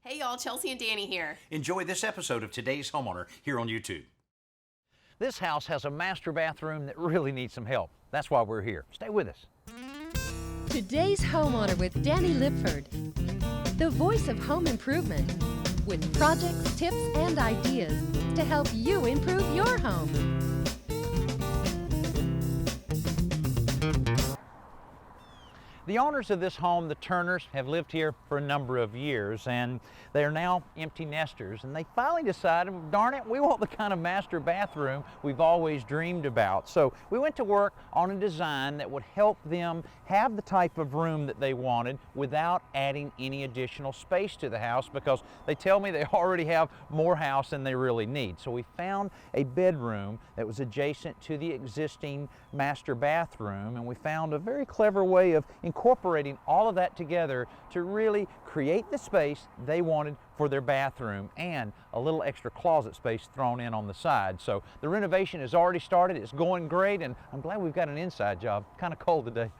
Hey y'all, Chelsea and Danny here. Enjoy this episode of Today's Homeowner here on YouTube. This house has a master bathroom that really needs some help. That's why we're here. Stay with us. Today's Homeowner with Danny Lipford, the voice of home improvement, with projects, tips, and ideas to help you improve your home. The owners of this home, the Turners, have lived here for a number of years, and they are now empty nesters, and they finally decided, darn it, we want the kind of master bathroom we've always dreamed about. So we went to work on a design that would help them have the type of room that they wanted without adding any additional space to the house, because they tell me they already have more house than they really need. So we found a bedroom that was adjacent to the existing master bathroom, and we found a very clever way of incorporating all of that together to really create the space they wanted for their bathroom and a little extra closet space thrown in on the side. So the renovation has already started. It's going great, and I'm glad we've got an inside job. Kind of cold today.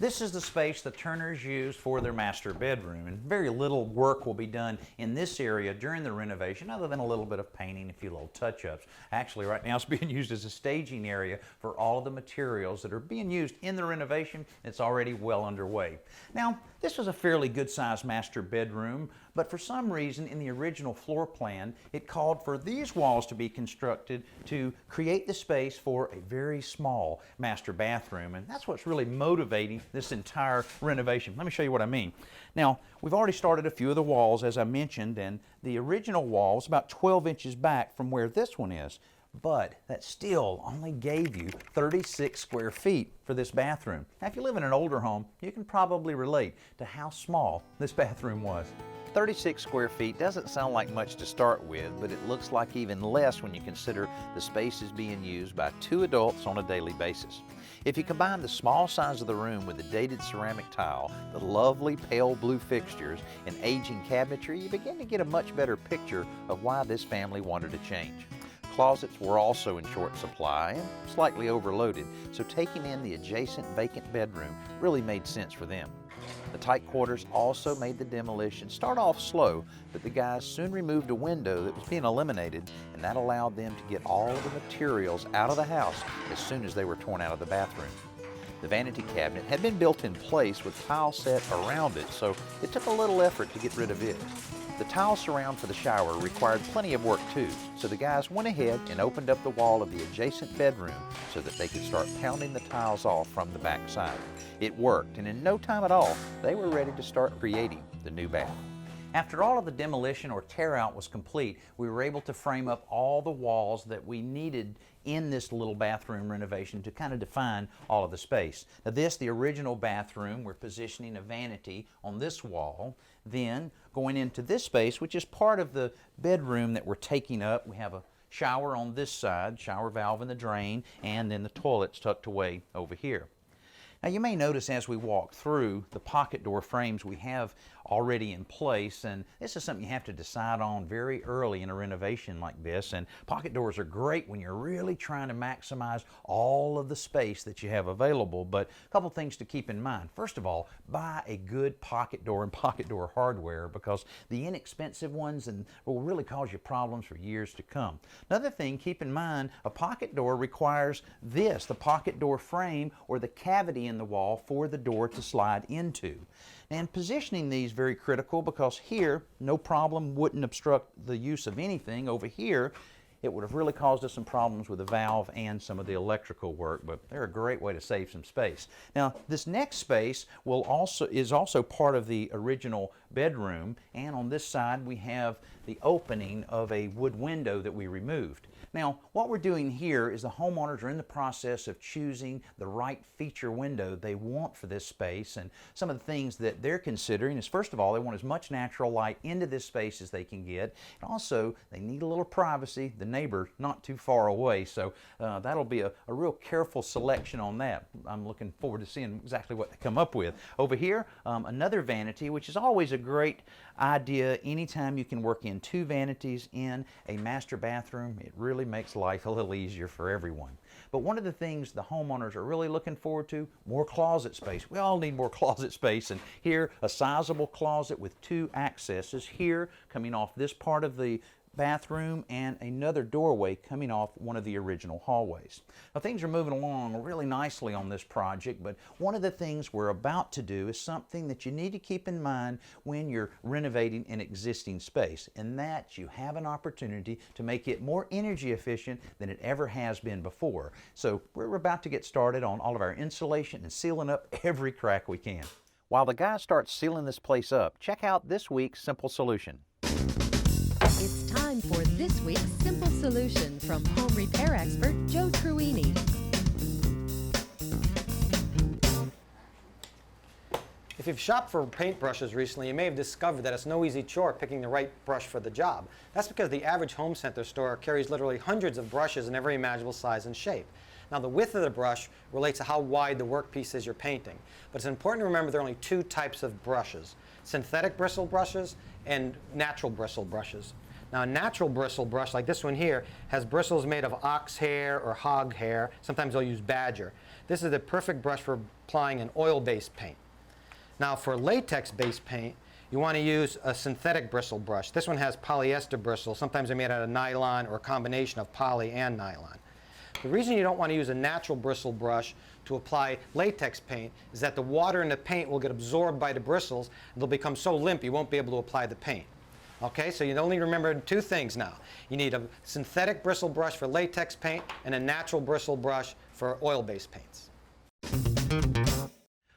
This is the space the Turners use for their master bedroom, and very little work will be done in this area during the renovation other than a little bit of painting, a few little touch-ups. Actually, right now it's being used as a staging area for all of the materials that are being used in the renovation. It's already well underway. Now, this was a fairly good-sized master bedroom, but for some reason in the original floor plan, it called for these walls to be constructed to create the space for a very small master bathroom, and that's what's really motivating this entire renovation. Let me show you what I mean. Now, we've already started a few of the walls, as I mentioned, and the original wall was about 12 inches back from where this one is, but that still only gave you 36 square feet for this bathroom. Now, if you live in an older home, you can probably relate to how small this bathroom was. 36 square feet doesn't sound like much to start with, but it looks like even less when you consider the space is being used by 2 adults on a daily basis. If you combine the small size of the room with the dated ceramic tile, the lovely pale blue fixtures, and aging cabinetry, you begin to get a much better picture of why this family wanted to change. Closets were also in short supply and slightly overloaded, so taking in the adjacent vacant bedroom really made sense for them. The tight quarters also made the demolition start off slow, but the guys soon removed a window that was being eliminated, and that allowed them to get all of the materials out of the house as soon as they were torn out of the bathroom. The vanity cabinet had been built in place with tile set around it, so it took a little effort to get rid of it. The tile surround for the shower required plenty of work too, so the guys went ahead and opened up the wall of the adjacent bedroom so that they could start pounding the tiles off from the back side. It worked, and in no time at all, they were ready to start creating the new bath. After all of the demolition or tear out was complete, we were able to frame up all the walls that we needed in this little bathroom renovation to kind of define all of the space. Now this, the original bathroom, we're positioning a vanity on this wall. Then going into this space, which is part of the bedroom that we're taking up, we have a shower on this side, shower valve in the drain, and then the toilet's tucked away over here. Now you may notice as we walk through the pocket door frames we have already in place, and this is something you have to decide on very early in a renovation like this, and pocket doors are great when you're really trying to maximize all of the space that you have available, but a couple things to keep in mind. First of all, buy a good pocket door and pocket door hardware, because the inexpensive ones will really cause you problems for years to come. Another thing, keep in mind, a pocket door requires this, the pocket door frame or the cavity in the wall for the door to slide into. And positioning these very critical, because here, no problem, wouldn't obstruct the use of anything. Over here, it would have really caused us some problems with the valve and some of the electrical work, but they're a great way to save some space. Now, this next space is also part of the original bedroom, and on this side we have the opening of a wood window that we removed. Now, what we're doing here is the homeowners are in the process of choosing the right feature window they want for this space, and some of the things that they're considering is, first of all, they want as much natural light into this space as they can get, and also they need a little privacy. The neighbor not too far away, so that'll be a real careful selection on that. I'm looking forward to seeing exactly what they come up with. Over here, another vanity, which is always a great idea anytime you can work in 2 vanities in a master bathroom. It really really makes life a little easier for everyone. But one of the things the homeowners are really looking forward to, more closet space. We all need more closet space, and here a sizable closet with 2 accesses, here coming off this part of the bathroom and another doorway coming off one of the original hallways. Now things are moving along really nicely on this project, but one of the things we're about to do is something that you need to keep in mind when you're renovating an existing space, and that you have an opportunity to make it more energy efficient than it ever has been before. So we're about to get started on all of our insulation and sealing up every crack we can. While the guys start sealing this place up, check out this week's simple solution. It's time for this week's simple solution from home repair expert Joe Truini. If you've shopped for paintbrushes recently, you may have discovered that it's no easy chore picking the right brush for the job. That's because the average home center store carries literally hundreds of brushes in every imaginable size and shape. Now, the width of the brush relates to how wide the workpiece is you're painting. But it's important to remember there are only 2 types of brushes: synthetic bristle brushes and natural bristle brushes. Now, a natural bristle brush, like this one here, has bristles made of ox hair or hog hair. Sometimes they'll use badger. This is the perfect brush for applying an oil-based paint. Now, for latex-based paint, you want to use a synthetic bristle brush. This one has polyester bristles. Sometimes they're made out of nylon or a combination of poly and nylon. The reason you don't want to use a natural bristle brush to apply latex paint is that the water in the paint will get absorbed by the bristles, and they'll become so limp you won't be able to apply the paint. Okay, so you only remember 2 things now. You need a synthetic bristle brush for latex paint and a natural bristle brush for oil-based paints.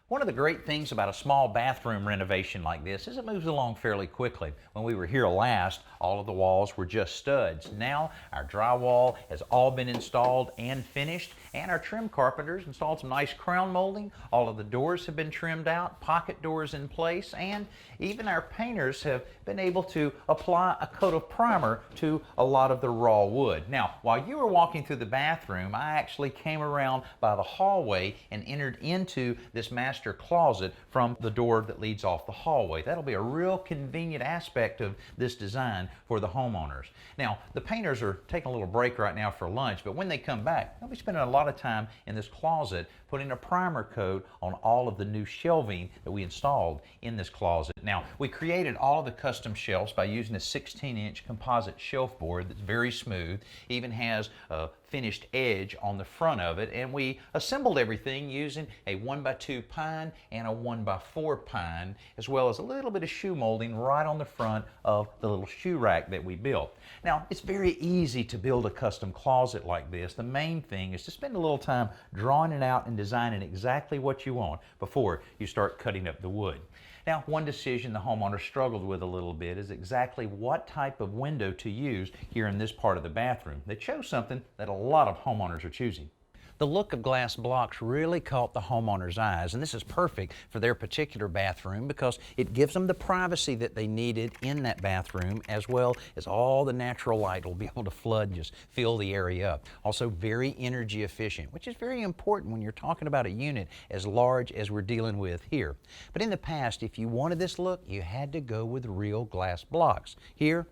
One of the great things about a small bathroom renovation like this is it moves along fairly quickly. When we were here last, all of the walls were just studs. Now our drywall has all been installed and finished, and our trim carpenters installed some nice crown molding. All of the doors have been trimmed out, pocket doors in place, and even our painters have been able to apply a coat of primer to a lot of the raw wood. Now, while you were walking through the bathroom, I actually came around by the hallway and entered into this master closet from the door that leads off the hallway. That'll be a real convenient aspect of this design for the homeowners. Now, the painters are taking a little break right now for lunch, but when they come back, they'll be spending a lot of time in this closet putting a primer coat on all of the new shelving that we installed in this closet. Now, we created all of the custom shelves by using a 16-inch composite shelf board that's very smooth, even has a finished edge on the front of it, and we assembled everything using a 1x2 pine and a 1x4 pine, as well as a little bit of shoe molding right on the front of the little shoe rack that we built. Now, it's very easy to build a custom closet like this. The main thing is to spend a little time drawing it out and designing exactly what you want before you start cutting up the wood. Now, one decision the homeowner struggled with a little bit is exactly what type of window to use here in this part of the bathroom. They chose something that a lot of homeowners are choosing. The look of glass blocks really caught the homeowner's eyes, and this is perfect for their particular bathroom because it gives them the privacy that they needed in that bathroom, as well as all the natural light will be able to flood and just fill the area up. Also very energy efficient, which is very important when you're talking about a unit as large as we're dealing with here. But in the past, if you wanted this look, you had to go with real glass blocks. Here,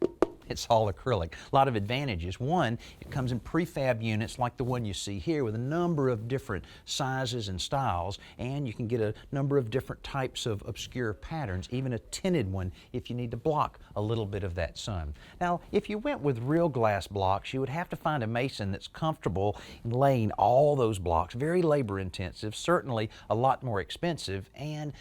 it's all acrylic. A lot of advantages. One, it comes in prefab units like the one you see here with a number of different sizes and styles, and you can get a number of different types of obscure patterns, even a tinted one if you need to block a little bit of that sun. Now, if you went with real glass blocks, you would have to find a mason that's comfortable in laying all those blocks. Very labor intensive, certainly a lot more expensive, and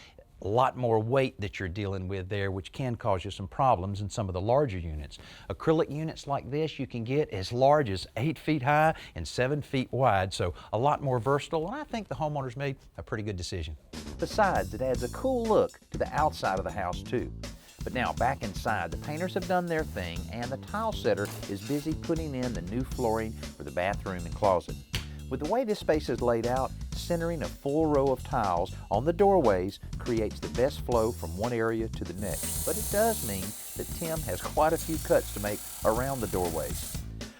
a lot more weight that you're dealing with there, which can cause you some problems in some of the larger units. Acrylic units like this you can get as large as 8 feet high and 7 feet wide, so a lot more versatile, and I think the homeowners made a pretty good decision. Besides, it adds a cool look to the outside of the house too. But now back inside, the painters have done their thing, and the tile setter is busy putting in the new flooring for the bathroom and closet. With the way this space is laid out, centering a full row of tiles on the doorways creates the best flow from one area to the next. But it does mean that Tim has quite a few cuts to make around the doorways.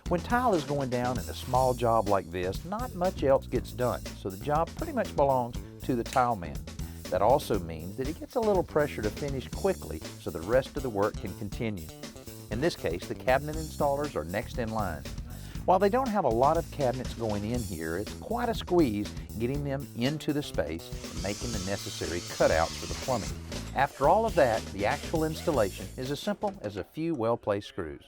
When tile is going down in a small job like this, not much else gets done, so the job pretty much belongs to the tile man. That also means that he gets a little pressure to finish quickly so the rest of the work can continue. In this case, the cabinet installers are next in line. While they don't have a lot of cabinets going in here, it's quite a squeeze getting them into the space and making the necessary cutouts for the plumbing. After all of that, the actual installation is as simple as a few well-placed screws.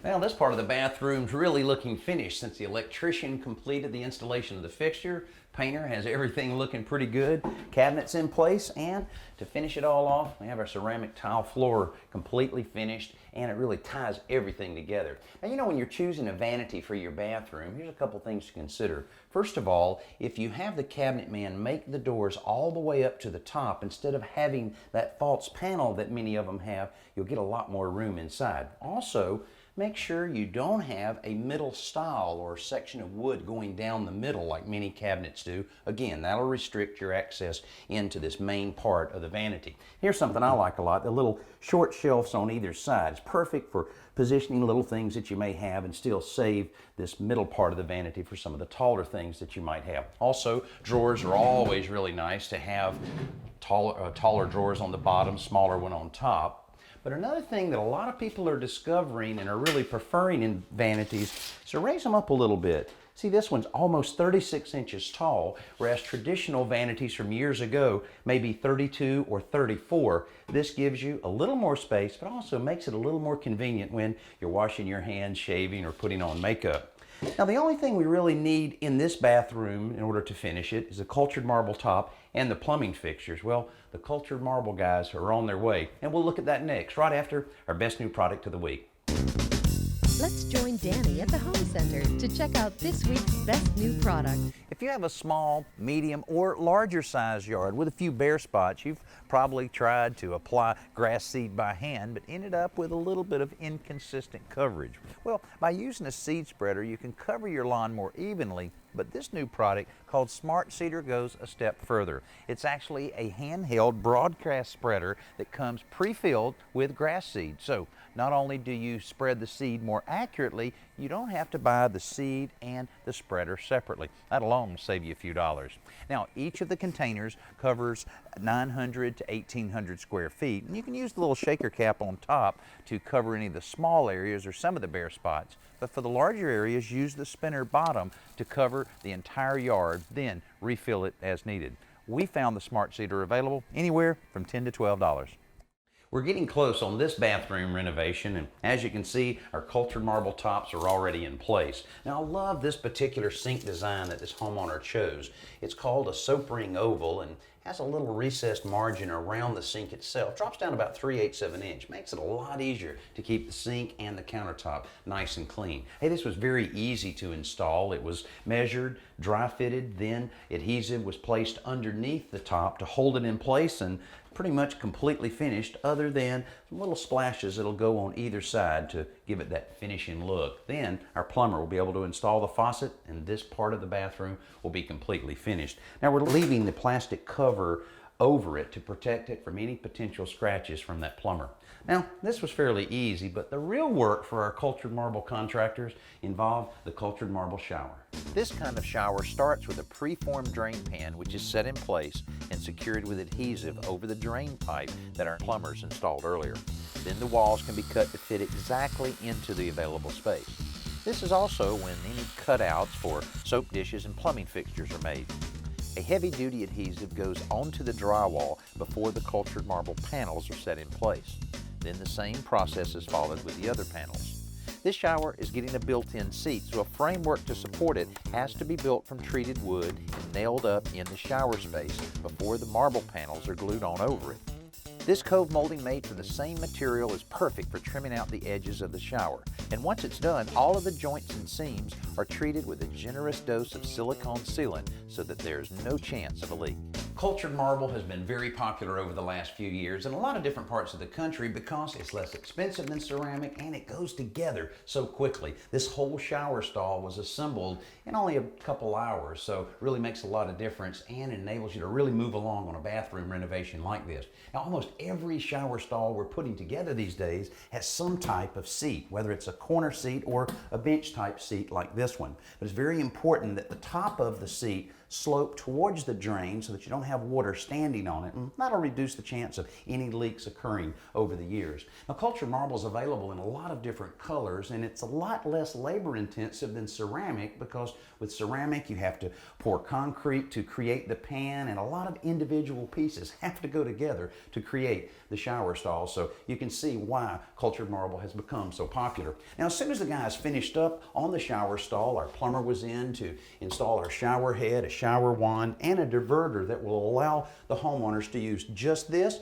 Well, this part of the bathroom's really looking finished since the electrician completed the installation of the fixture. Painter has everything looking pretty good. Cabinets in place, and to finish it all off, we have our ceramic tile floor completely finished, and it really ties everything together. Now, you know, when you're choosing a vanity for your bathroom, here's a couple things to consider. First of all, if you have the cabinet man make the doors all the way up to the top, instead of having that false panel that many of them have, you'll get a lot more room inside. Also, make sure you don't have a middle stile or section of wood going down the middle like many cabinets do. Again, that'll restrict your access into this main part of the vanity. Here's something I like a lot, the little short shelves on either side. It's perfect for positioning little things that you may have and still save this middle part of the vanity for some of the taller things that you might have. Also, drawers are always really nice to have taller drawers on the bottom, smaller one on top. But another thing that a lot of people are discovering and are really preferring in vanities is to raise them up a little bit. See, this one's almost 36 inches tall, whereas traditional vanities from years ago may be 32 or 34. This gives you a little more space, but also makes it a little more convenient when you're washing your hands, shaving, or putting on makeup. Now, the only thing we really need in this bathroom in order to finish it is a cultured marble top and the plumbing fixtures. Well, the cultured marble guys are on their way, and we'll look at that next, right after our best new product of the week. Let's join Danny at the Home Center to check out this week's best new product. If you have a small, medium, or larger size yard with a few bare spots, you've probably tried to apply grass seed by hand but ended up with a little bit of inconsistent coverage. Well, by using a seed spreader, you can cover your lawn more evenly, but this new product called Smart Seeder goes a step further. It's actually a handheld broadcast spreader that comes pre-filled with grass seed. So not only do you spread the seed more accurately, you don't have to buy the seed and the spreader separately. That alone will save you a few dollars. Now, each of the containers covers 900 to 1,800 square feet, and you can use the little shaker cap on top to cover any of the small areas or some of the bare spots. But for the larger areas, use the spinner bottom to cover the entire yard, then refill it as needed. We found the Smart Seeder available anywhere from $10 to $12. We're getting close on this bathroom renovation, and as you can see, our cultured marble tops are already in place. Now, I love this particular sink design that this homeowner chose. It's called a soap ring oval and has a little recessed margin around the sink itself. Drops down about 3/8 of an inch. Makes it a lot easier to keep the sink and the countertop nice and clean. Hey, this was very easy to install. It was measured, dry fitted, then adhesive was placed underneath the top to hold it in place, and pretty much completely finished other than some little splashes that'll go on either side to give it that finishing look. Then our plumber will be able to install the faucet, and this part of the bathroom will be completely finished. Now, we're leaving the plastic cover over it to protect it from any potential scratches from that plumber. Now, this was fairly easy, but the real work for our cultured marble contractors involved the cultured marble shower. This kind of shower starts with a preformed drain pan, which is set in place and secured with adhesive over the drain pipe that our plumbers installed earlier. Then the walls can be cut to fit exactly into the available space. This is also when any cutouts for soap dishes and plumbing fixtures are made. A heavy-duty adhesive goes onto the drywall before the cultured marble panels are set in place. Then the same process is followed with the other panels. This shower is getting a built-in seat, so a framework to support it has to be built from treated wood and nailed up in the shower space before the marble panels are glued on over it. This cove molding made from the same material is perfect for trimming out the edges of the shower. And once it's done, all of the joints and seams are treated with a generous dose of silicone sealant so that there's no chance of a leak. Cultured marble has been very popular over the last few years in a lot of different parts of the country because it's less expensive than ceramic and it goes together so quickly. This whole shower stall was assembled in only a couple hours, so really makes a lot of difference and enables you to really move along on a bathroom renovation like this. Now, almost every shower stall we're putting together these days has some type of seat, whether it's a corner seat or a bench type seat like this one. But it's very important that the top of the seat slope towards the drain so that you don't have water standing on it, and that'll reduce the chance of any leaks occurring over the years. Now, cultured marble is available in a lot of different colors, and it's a lot less labor intensive than ceramic, because with ceramic you have to pour concrete to create the pan, and a lot of individual pieces have to go together to create the shower stall. So you can see why cultured marble has become so popular. Now, as soon as the guys finished up on the shower stall, our plumber was in to install our shower head, a shower wand, and a diverter that will allow the homeowners to use just this,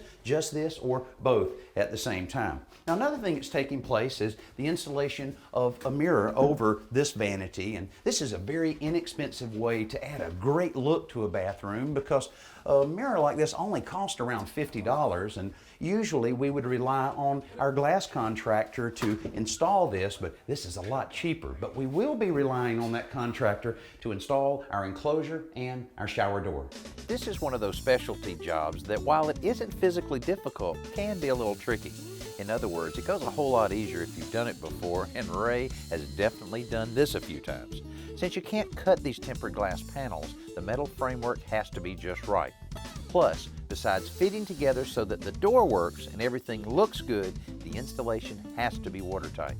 or both at the same time. Now, another thing that's taking place is the installation of a mirror over this vanity, and this is a very inexpensive way to add a great look to a bathroom, because a mirror like this only costs around $50, and usually we would rely on our glass contractor to install this, but this is a lot cheaper. But we will be relying on that contractor to install our enclosure and our shower door. This is one of those specialty jobs that, while it isn't physically difficult, can be a little tricky. In other words, it goes a whole lot easier if you've done it before, and Ray has definitely done this a few times. Since you can't cut these tempered glass panels, the metal framework has to be just right. Plus, besides fitting together so that the door works and everything looks good, the installation has to be watertight.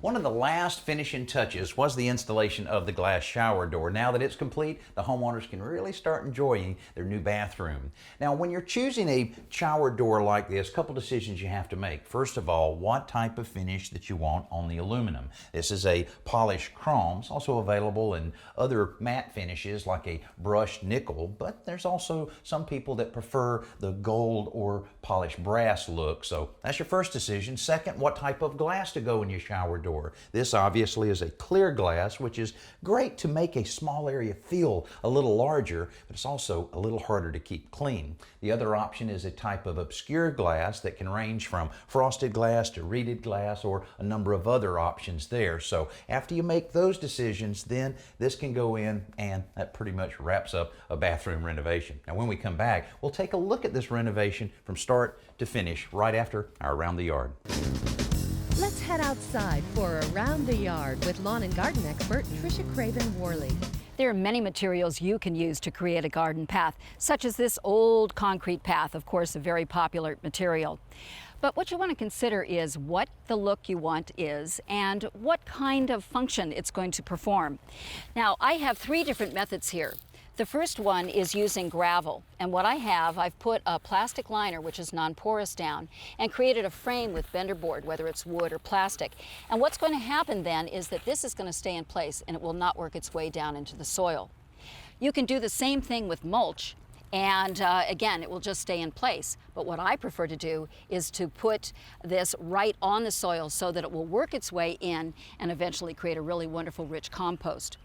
One of the last finishing touches was the installation of the glass shower door. Now that it's complete, the homeowners can really start enjoying their new bathroom. Now, when you're choosing a shower door like this, a couple decisions you have to make. First of all, what type of finish that you want on the aluminum. This is a polished chrome. It's also available in other matte finishes like a brushed nickel, but there's also some people that prefer the gold or polished brass look. So that's your first decision. Second, what type of glass to go in your shower door. This obviously is a clear glass, which is great to make a small area feel a little larger, but it's also a little harder to keep clean. The other option is a type of obscure glass that can range from frosted glass to reeded glass, or a number of other options there. So after you make those decisions, then this can go in, and that pretty much wraps up a bathroom renovation. Now, when we come back, we'll take a look at this renovation from start to finish right after our Around the Yard. Let's head outside for Around the Yard with lawn and garden expert Tricia Craven-Worley. There are many materials you can use to create a garden path, such as this old concrete path, of course, a very popular material. But what you want to consider is what the look you want is and what kind of function it's going to perform. Now, I have 3 different methods here. The first one is using gravel, and what I've put a plastic liner, which is non-porous, down and created a frame with bender board, whether it's wood or plastic. And what's going to happen then is that this is going to stay in place and it will not work its way down into the soil. You can do the same thing with mulch, and again, it will just stay in place. But what I prefer to do is to put this right on the soil so that it will work its way in and eventually create a really wonderful, rich compost.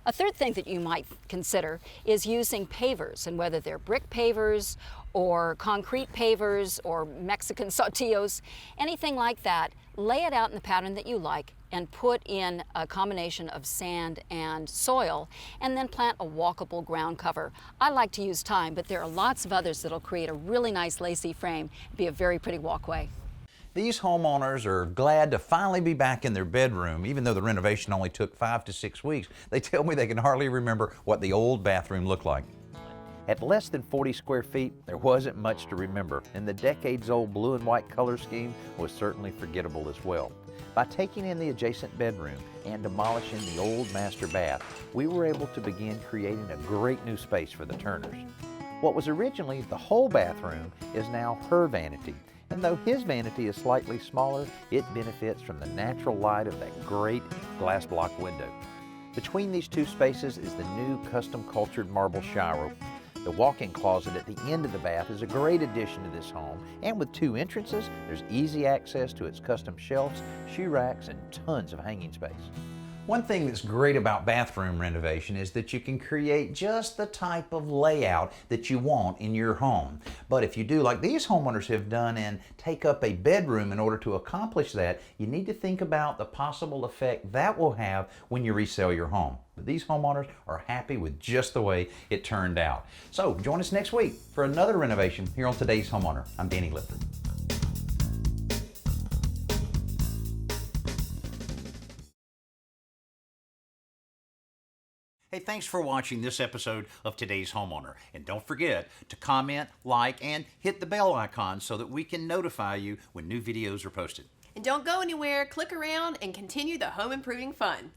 A third thing that you might consider is using pavers, and whether they're brick pavers or concrete pavers or Mexican saltillos, anything like that, lay it out in the pattern that you like and put in a combination of sand and soil, and then plant a walkable ground cover. I like to use thyme, but there are lots of others that'll create a really nice lacy frame, be a very pretty walkway. These homeowners are glad to finally be back in their bedroom. Even though the renovation only took 5 to 6 weeks, they tell me they can hardly remember what the old bathroom looked like. At less than 40 square feet, there wasn't much to remember, and the decades-old blue and white color scheme was certainly forgettable as well. By taking in the adjacent bedroom and demolishing the old master bath, we were able to begin creating a great new space for the Turners. What was originally the whole bathroom is now her vanity. And though his vanity is slightly smaller, it benefits from the natural light of that great glass block window. Between these 2 spaces is the new custom cultured marble shower. The walk-in closet at the end of the bath is a great addition to this home, and with 2 entrances, there's easy access to its custom shelves, shoe racks, and tons of hanging space. One thing that's great about bathroom renovation is that you can create just the type of layout that you want in your home. But if you do like these homeowners have done and take up a bedroom in order to accomplish that, you need to think about the possible effect that will have when you resell your home. But these homeowners are happy with just the way it turned out. So join us next week for another renovation here on Today's Homeowner. I'm Danny Lipford. Hey, thanks for watching this episode of Today's Homeowner. And don't forget to comment, like, and hit the bell icon so that we can notify you when new videos are posted. And don't go anywhere, click around and continue the home improving fun.